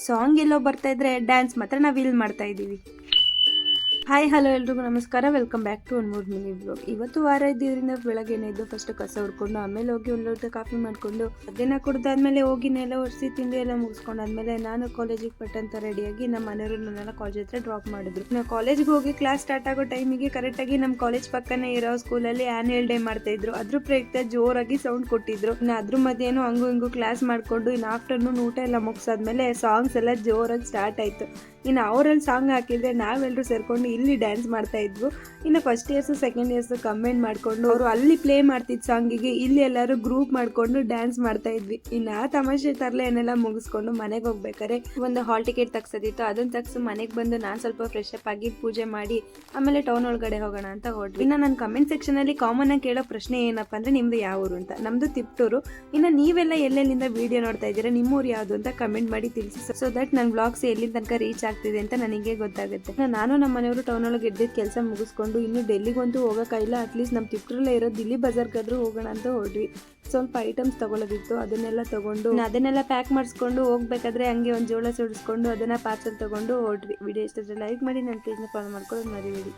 Song ಎಲ್ಲೋ ಬರ್ತಾ ಇದ್ರೆ dance ಮಾತ್ರ ನಾವು ಇಲ್ಲಿ ಮಾಡ್ತಾ ಇದ್ದೀವಿ. ಹಾಯ್ ಹಲೋ ಎಲ್ರಿಗೂ ನಮಸ್ಕಾರ, ವೆಲ್ಕಮ್ ಬ್ಯಾಕ್ ಟು ಒನ್ ಮೂರ್ ಮಿನಿ ಬ್ಲಾಗ್. ಇವತ್ತು ವಾರ ಇದ್ದಿದ್ದರಿಂದ ಬೆಳಗ್ಗೆ ಎದ್ದು ಫಸ್ಟ್ ಕಸ ಹುಡ್ಕೊಂಡು ಆಮೇಲೆ ಹೋಗಿ ಒಂದು ಲೋಟ ಕಾಫಿ ಮಾಡ್ಕೊಂಡು ಅದನ್ನ ಕುಡ್ದಾದ್ಮೇಲೆ ಹೋಗಿ ನೆಲ ಒರೆಸಿ ತಿಂಡಿ ಎಲ್ಲ ಮುಗಿಸ್ಕೊಂಡಾದ್ಮೇಲೆ ನಾನು ಕಾಲೇಜಿಗೆ ಪಟ್ಟಂತ ರೆಡಿಯಾಗಿ ನಮ್ಮ ಮನೆಯವರು ನನ್ನೆಲ್ಲ ಕಾಲೇಜ್ ಹತ್ರ ಡ್ರಾಪ್ ಮಾಡಿದ್ರು. ನಾವು ಕಾಲೇಜ್ಗೆ ಹೋಗಿ ಕ್ಲಾಸ್ ಸ್ಟಾರ್ಟ್ ಆಗೋ ಟೈಮಿಗೆ ಕರೆಕ್ಟಾಗಿ ನಮ್ಮ ಕಾಲೇಜ್ ಪಕ್ಕನೇ ಇರೋ ಸ್ಕೂಲಲ್ಲಿ ಆನ್ಯುವಲ್ ಡೇ ಮಾಡ್ತಾ ಇದ್ರು. ಅದ್ರ ಪ್ರಯುಕ್ತ ಜೋರಾಗಿ ಸೌಂಡ್ ಕೊಟ್ಟಿದ್ರು. ಇನ್ನು ಅದ್ರ ಮಧ್ಯೇನು ಹಂಗು ಹಿಂಗು ಕ್ಲಾಸ್ ಮಾಡ್ಕೊಂಡು ಇನ್ನು ಆಫ್ಟರ್ನೂನ್ ಊಟ ಎಲ್ಲ ಮುಗಿಸಾದ್ಮೇಲೆ ಸಾಂಗ್ಸ್ ಎಲ್ಲ ಜೋರಾಗಿ ಸ್ಟಾರ್ಟ್ ಆಯ್ತು. ಇನ್ನು ಅವರಲ್ಲಿ ಸಾಂಗ್ ಹಾಕಿದ್ರೆ ನಾವೆಲ್ಲರೂ ಸೇರ್ಕೊಂಡು ಇಲ್ಲಿ ಡ್ಯಾನ್ಸ್ ಮಾಡ್ತಾ ಇದ್ವು. ಇನ್ನು first years second years combine ಮಾಡ್ಕೊಂಡು ಅವರು ಅಲ್ಲಿ ಪ್ಲೇ ಮಾಡ್ತಿದ್ದ ಸಾಂಗಿಗೆ ಇಲ್ಲಿ ಎಲ್ಲರೂ ಗ್ರೂಪ್ ಮಾಡ್ಕೊಂಡು ಡ್ಯಾನ್ಸ್ ಮಾಡ್ತಾ ಇದ್ವಿ. ಇನ್ನು ಆ ತಮಾಷೆ ತರಲೆ ಏನೆಲ್ಲ ಮುಗಿಸ್ಕೊಂಡು ಮನೆಗೆ ಹೋಗ್ಬೇಕಾರೆ ಒಂದು ಹಾಲ್ ಟಿಕೆಟ್ ತಗ್ಸೋದಿತ್ತು. ಅದನ್ನ ತಗ್ಸು ಮನೆಗೆ ಬಂದು ನಾನು ಸ್ವಲ್ಪ ಫ್ರೆಶ್ ಅಪ್ ಆಗಿ ಪೂಜೆ ಮಾಡಿ ಆಮೇಲೆ ಟೌನ್ ಒಳಗಡೆ ಹೋಗೋಣ ಅಂತ ಹೊರಟ್ವಿ. ಇನ್ನು ನನ್ನ ಕಮೆಂಟ್ ಸೆಕ್ಷನ್ ಅಲ್ಲಿ ಕಾಮನ್ ಆಗಿ ಕೇಳೋ ಪ್ರಶ್ನೆ ಏನಪ್ಪಾ ಅಂದ್ರೆ ನಿಮ್ದು ಯಾವ ಊರು ಅಂತ. ನಮ್ದು ತಿಪ್ಟೂರು. ಇನ್ನು ನೀವೆಲ್ಲ ಎಲ್ಲೆಲ್ಲಿಂದ ವಿಡಿಯೋ ನೋಡ್ತಾ ಇದ್ದೀರಾ, ನಿಮ್ಮೂರು ಯಾವುದು ಅಂತ ಕಮೆಂಟ್ ಮಾಡಿ ತಿಳಿಸಿ. ಸೊ ದಟ್ ನನ್ನ ಬ್ಲಾಗ್ಸ್ ಎಲ್ಲಿ ತನಕ ರೀಚ್ ಆಗ್ತಿದೆ ಅಂತ ನನಗೆ ಗೊತ್ತಾಗುತ್ತೆ. ನಾನು ನಮ್ಮ ಮನೆಯವರು ಟೌನ್ ಒಳಗೆ ಎದ್ದಿದ್ದ ಕೆಲಸ ಮುಗಿಸ್ಕೊಂಡು ಇನ್ನು ಡೆಲ್ಲಿಗಂತೂ ಹೋಗೋಕ್ಕಾಗಿಲ್ಲ. ಅಟ್ಲೀಸ್ಟ್ ನಮ್ಮ ತಿಪ್ಟೂರಲ್ಲೇ ಇರೋ ದಿಲ್ಲಿ ಬಜಾರ್ಗಾದ್ರೂ ಹೋಗೋಣ ಅಂತ ಹೊರಡ್ವಿ. ಸ್ವಲ್ಪ ಐಟಮ್ಸ್ ತಗೊಳ್ಳೋದಿತ್ತು, ಅದನ್ನೆಲ್ಲ ತಗೊಂಡು ಅದನ್ನೆಲ್ಲ ಪ್ಯಾಕ್ ಮಾಡಿಸ್ಕೊಂಡು ಹೋಗ್ಬೇಕಾದ್ರೆ ಹಂಗೆ ಒಂದು ಜೋಳ ಸುಡಿಸ್ಕೊಂಡು ಅದನ್ನ ಪಾರ್ಸಲ್ ತಗೊಂಡು ಹೊರಟ್ವಿ. ವಿಡಿಯೋ ಇಷ್ಟ ಲೈಕ್ ಮಾಡಿ ನನ್ನ ಪೇಜ್ನ ಫಾಲೋ ಮಾಡ್ಕೊಳ್ಳೋದು ಮರಿಬೇಡಿ.